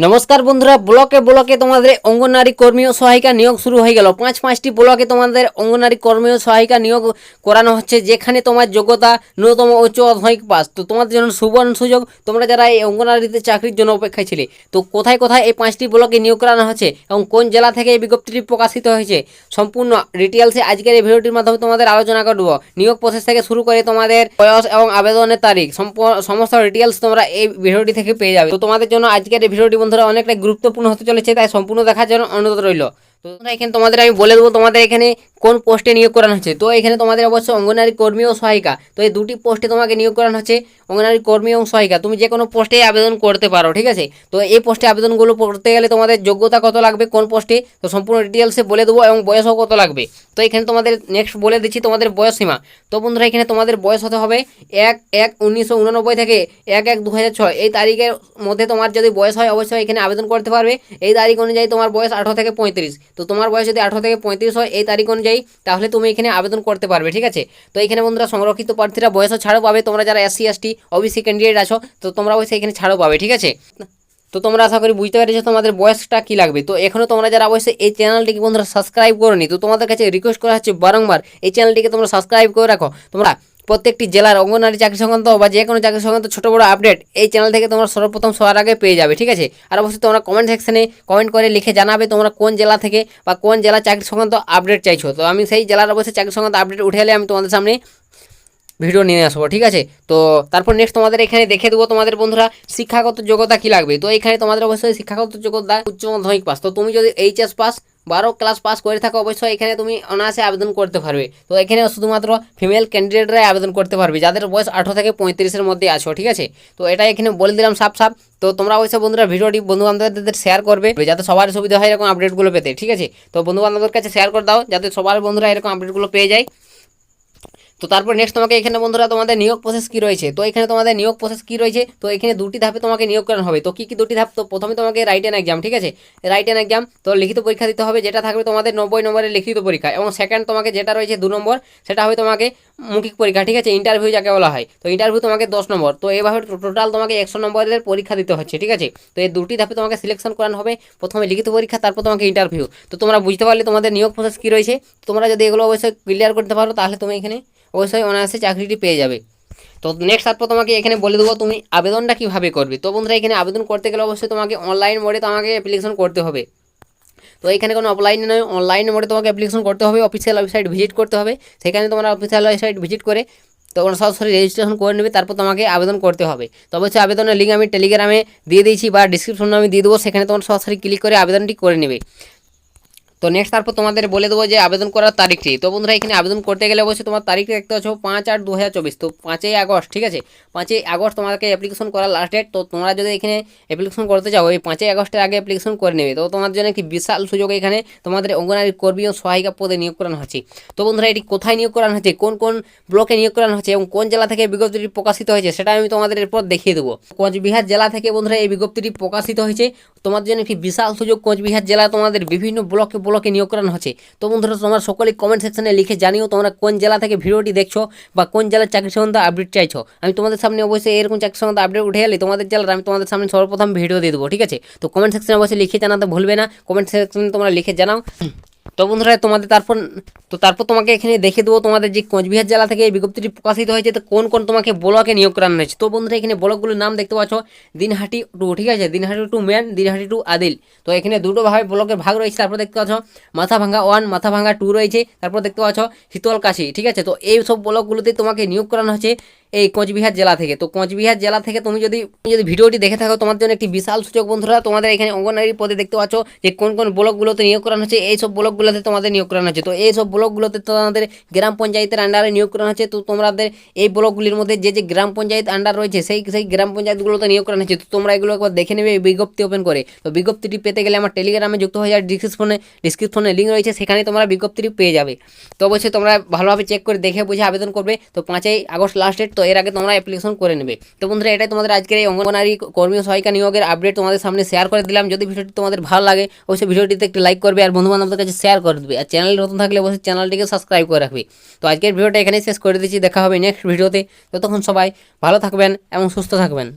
নমস্কার বন্ধুরা, ব্লকে ব্লকে তোমাদের অঙ্গনওয়াড়ি কর্মী ও সহায়িকা নিয়োগ শুরু হয়ে গেল। পাঁচটি ব্লকে তোমাদের অঙ্গনওয়াড়ি কর্মী ও সহায়িকা নিয়োগ করানো হচ্ছে, যেখানে তোমার যোগ্যতা ন্যূনতম উচ্চ মাধ্যমিক পাস। তো তোমাদের জন্য সুবর্ণ সুযোগ, তোমরা যারা এই অঙ্গনওয়াড়িতে চাকরির জন্য অপেক্ষায় ছিলে। তো কোথায় কোথায় এই 5টি ব্লকে নিয়োগ করানো হচ্ছে এবং কোন জেলা থেকে এই বিজ্ঞপ্তিটি প্রকাশিত হয়েছে, সম্পূর্ণ ডিটেলসে আজকের এই ভিডিওটির মাধ্যমে তোমাদের আলোচনা করব। নিয়োগ প্রসেস থেকে শুরু করে তোমাদের বয়স এবং আবেদনের তারিখ, সমস্ত ডিটেলস তোমরা এই ভিডিওটি থেকে পেয়ে যাবে। তো তোমাদের জন্য আজকের এই ভিডিওটি বন্ধুরা অনেকটা গুরুত্বপূর্ণ হতে চলেছে, তাই সম্পূর্ণ দেখার জন্য অনুরোধ রইল। তো এখানে তোমাদের আমি বলে দেবো তোমাদের এখানে কোন পোস্টে নিয়োগ করানো হচ্ছে। তো এখানে তোমাদের অবশ্যই অঙ্গনওয়াড়ি কর্মী ও সহায়িকা, তো এই দুটি পোস্টে তোমাকে নিয়োগ করানো হচ্ছে। অঙ্গনওয়াড়ি কর্মী এবং সহায়িকা তুমি যে কোনো পোস্টে আবেদন করতে পারো, ঠিক আছে। তো এই পোস্টে আবেদনগুলো করতে গেলে তোমাদের যোগ্যতা কত লাগবে, কোন পোস্টে, তো সম্পূর্ণ ডিটেলসে বলে দেবো এবং বয়সও কত লাগবে। তো এখানে তোমাদের নেক্সট বলে দিচ্ছি তোমাদের বয়স সীমা। তো বন্ধুরা এখানে তোমাদের বয়স হতে হবে 1/1/1989 থেকে 1/1/2006 এই তারিখের মধ্যে তোমার যদি বয়স হয় অবশ্যই এখানে আবেদন করতে পারবে। এই তারিখ অনুযায়ী তোমার বয়স 18 থেকে 35। তো তোমার বয়স যদি 18 থেকে 35 হয় এই তারিখ অনুযায়ী, তাহলে তুমি এখানে আবেদন করতে পারবে, ঠিক আছে। তো এখানে বন্ধুরা সংরক্ষিত প্রার্থীরা বয়সও ছাড়ও পাবে। তোমরা যারা SC ST OBC ক্যান্ডিডেট আছো, তো তোমরা অবশ্যই এখানে ছাড়ও পাবে, ঠিক আছে। তো তোমরা আশা করি বুঝতে পেরেছো তোমাদের বয়সটা কি লাগবে। তো এখনও তোমরা যারা অবশ্যই এই চ্যানেলটিকে বন্ধুরা সাবস্ক্রাইব করোনি, তো তোমাদের কাছে রিকোয়েস্ট করা হচ্ছে বারংবার এই চ্যানেলটিকে তোমরা সাবস্ক্রাইব করে রাখো। তোমরা প্রত্যেকটি জেলার অঙ্গনওয়াড়ি চাকরি সংক্রান্ত বা যে কোনো চাকরি সংক্রান্ত ছোটো বড়ো আপডেট এই চ্যানেল থেকে তোমরা সর্বপ্রথম সবার আগে পেয়ে যাবে, ঠিক আছে। আর অবশ্যই তোমরা কমেন্ট সেকশনে কমেন্ট করে লিখে জানাবে তোমরা কোন জেলা থেকে বা কোন জেলা চাকরি সংক্রান্ত আপডেট চাইছো। তো আমি সেই জেলার অবশ্যই চাকরি সংক্রান্ত আপডেট উঠে এলে আমি তোমাদের সামনে ভিডিও নিয়ে আসবো, ঠিক আছে। তো তারপর নেক্সট তোমাদের এখানে দেখে দেবো তোমাদের বন্ধুরা শিক্ষাগত যোগ্যতা কী লাগবে। তো এখানে তোমাদের অবশ্যই শিক্ষাগত যোগ্যতা উচ্চ মাধ্যমিক পাস। তো তুমি যদি HS পাস 12 ক্লাস পাস করে থাকো অবশ্যই এখানে তুমি অনায়াসে আবেদন করতে পারবে। তো এখানে শুধুমাত্র ফিমেল ক্যান্ডিডেটরাই আবেদন করতে পারবে যাদের বয়স 18 থেকে 35-এর মধ্যে আছো, ঠিক আছে। তো এটা এখানে বলে দিলাম সাফ। তো তোমরা অবশ্যই বন্ধুরা ভিডিওটি বন্ধুবান্ধবদের শেয়ার করবে যাতে সবার সুবিধা হয় এরকম আপডেটগুলো পেতে, ঠিক আছে। তো বন্ধুবান্ধবদের কাছে শেয়ার করে দাও যাতে সবার বন্ধুরা এরকম আপডেটগুলো পেয়ে যায়। তো তারপর নেক্সট তোমাকে এখানে বন্ধুরা তোমাদের নিয়োগ প্রসেস কী রয়েছে। তো এখানে তোমাদের নিয়োগ প্রসেস কী রয়েছে, তো এখানে দুটি ধাপে তোমাকে নিয়োগ করানো হবে। তো কী দুটি ধাপ, তো প্রথমে তোমাকে রাইটেন এক্সাম, ঠিক আছে। রাইটেন এক্সাম তো লিখিত পরীক্ষা দিতে হবে, যেটা থাকবে তোমাদের 90 নম্বরের লিখিত পরীক্ষা। এবং সেকেন্ড তোমাকে যেটা রয়েছে 2 নম্বর, সেটা হবে তোমাকে মৌখিক পরীক্ষা, ঠিক আছে। ইন্টারভিউ যাকে বলা হয়, তো ইন্টারভিউ তোমাকে 10 নম্বর। তো এইভাবে টোটাল তোমাকে 100 নম্বরের পরীক্ষা দিতে হচ্ছে, ঠিক আছে। তো এই দুটি ধাপে তোমাকে সিলেকশন করানো হবে, প্রথমে লিখিত পরীক্ষা তারপর তোমাকে ইন্টারভিউ। তো তোমরা বুঝতে পারলে তোমাদের নিয়োগ প্রসেস কী রয়েছে। তোমরা যদি এগুলো অবশ্যই ক্লিয়ার করতে পারো তাহলে তুমি এখানে অবশ্যই অনায়াসে চাকরিটি পেয়ে যাবে। তো নেক্সট তারপর তোমাকে এখানে বলে দেবো তুমি আবেদনটা কীভাবে করবে। তো বন্ধুরা এখানে আবেদন করতে গেলে অবশ্যই তোমাকে অনলাইন মোডে তোমাকে অ্যাপ্লিকেশন করতে হবে। তো এখানে কোনো অফলাইনে নয়, অনলাইন মোডে তোমাকে অ্যাপ্লিকেশন করতে হবে, অফিসিয়াল ওয়েবসাইট ভিজিট করতে হবে। সেখানে তোমরা অফিসিয়াল ওয়েবসাইট ভিজিট করে তোমরা সরাসরি রেজিস্ট্রেশন করে নেবে, তারপর তোমাকে আবেদন করতে হবে। তো অবশ্যই আবেদনের লিঙ্ক আমি টেলিগ্রামে দিয়ে দিয়েছি বা ডিসক্রিপশনে আমি দিয়ে দেবো, সেখানে তোমরা সরাসরি ক্লিক করে আবেদনটি করে নেবে। তো নেক্সট তারপর তোমাদের বলে দেবো যে আবেদন করার তারিখটি। তো বন্ধুরা এখানে আবেদন করতে গেলে অবশ্যই তোমার তারিখটা দেখতে পাচ্ছ 5/8/2024। তো 5ই আগস্ট, ঠিক আছে। 5ই আগস্ট তোমাকে অ্যাপ্লিকেশন করার লাস্ট ডেট। তো তোমরা যদি এখানে অ্যাপ্লিকেশন করতে চাও এই 5ই আগস্টের আগে অ্যাপ্লিকেশন করে নেবে। তো তোমার জন্য একটি বিশাল সুযোগ, এখানে তোমাদের অঙ্গনওয়াড়ি কর্মী ও সহায়িকা পদে নিয়োগ করানো হচ্ছে। তো বন্ধুরা এটি কোথায় নিয়োগ করানো হচ্ছে, কোন কোন ব্লকে নিয়োগ করানো হচ্ছে এবং কোন জেলা থেকে বিজ্ঞপ্তিটি প্রকাশিত হয়েছে সেটা আমি তোমাদের এরপর দেখিয়ে দেবো। কোচবিহার জেলা থেকে বন্ধুরা এই বিজ্ঞপ্তিটি প্রকাশিত হয়েছে। তোমাদের জন্য একটি বিশাল সুযোগ, কোচবিহার জেলা তোমাদের বিভিন্ন ব্লকে নিয়োগ করানো হচ্ছে। তো বন্ধুরা তোমরা সকলেই কমেন্ট সেকশনে লিখে জানিও তোমরা কোন জেলা থেকে ভিডিওটি দেখছো বা কোন জেলার চাকরি সম্বন্ধে আপডেট চাইছো। আমি তোমাদের সামনে অবশ্যই এরকম চাকরি সম্বন্ধে আপডেট উঠে এলে তোমাদের জেলার আমি তোমাদের সামনে সর্বপ্রথম ভিডিও দিয়ে দেবো, ঠিক আছে। তো কমেন্ট সেকশনে অবশ্যই লিখে জানাতে ভুলবে না, কমেন্ট সেকশনে তোমরা লিখে জানাও। তো বন্ধুরা তোমাদের তারপর তোমাকে এখানে দেখে দেবো তোমাদের যে কোচবিহার জেলা থেকে এই বিজ্ঞপ্তিটি প্রকাশিত হয়েছে তো কোন কোন তোমাকে ব্লকে নিয়োগ করানো হয়েছে। তো বন্ধুরা এখানে ব্লকগুলোর নাম দেখতে পাচ্ছ দিনহাটি 2, ঠিক আছে। দিনহাটি 2 মেন, দিনহাটি 2 আদিল। তো এখানে দুটো ভাবে ব্লকের ভাগ রয়েছে। তারপর দেখতে পাচ্ছ মাথাভাঙ্গা 1, মাথাভাঙ্গা 2 রয়েছে। তারপর দেখতে পাচ্ছ শীতলকাশি, ঠিক আছে। তো এই সব ব্লকগুলোতে তোমাকে নিয়োগ করানো হচ্ছে এই কোচবিহার জেলা থেকে। তো কোচবিহার জেলা থেকে তুমি যদি ভিডিওটি দেখে থাকো তোমার জন্য একটি বিশাল সুযোগ বন্ধুরা। তোমাদের এখানে অঙ্গনওয়াড়ি পদে দেখতে পাচ্ছ যে কোন কোন ব্লকগুলোতে নিয়োগ করানো হচ্ছে, এই সব ব্লকগুলোতে তোমাদের নিয়োগ করানো হচ্ছে। তো এই সব ব্লকগুলোতে তোমাদের গ্রাম পঞ্চায়েতের আন্ডারে নিয়োগ করানো হচ্ছে। তো তোমাদের এই ব্লকগুলির মধ্যে যে গ্রাম পঞ্চায়েত আন্ডার রয়েছে সেই গ্রাম পঞ্চায়েতগুলোতে নিয়োগ করানো হচ্ছে। তো তোমরা এগুলো একবার দেখে নেবে বিজ্ঞপ্তি ওপেন করে। তো বিজ্ঞপ্তিটি পেতে গেলে আমার টেলিগ্রামে যুক্ত হয়ে যাওয়ার ডিসক্রিপশনে লিঙ্ক রয়েছে, সেখানে তোমরা বিজ্ঞপ্তিটি পেয়ে যাবে। তো অবশ্যই তোমরা ভালোভাবে চেক করে দেখে বুঝে আবেদন করবে। তো 5ই আগস্ট লাস্ট ডেট, তো এর আগে তোমরা অ্যাপ্লিকেশন করে নেবে। তো বন্ধুরা এটাই তোমাদের আজকের এই অঙ্গনওয়াড়ি কর্মী ও সহায়িকা নিয়োগের আপডেট তোমাদের সামনে শেয়ার করে দিলাম। যদি ভিডিওটি তোমাদের ভালো লাগে অবশ্যই ভিডিওটিতে একটি লাইক করবে আর বন্ধুবান্ধবদের কাছে শেয়ার করে দেবে। আর চ্যানেল নতুন থাকলে অবশ্যই চ্যানেলটিকে সাবস্ক্রাইব করে রাখবে। তো আজকের ভিডিওটা এখানেই শেষ করে দিচ্ছি, দেখা হবে নেক্সট ভিডিওতে। ততক্ষণ সবাই ভালো থাকবেন এবং সুস্থ থাকবেন।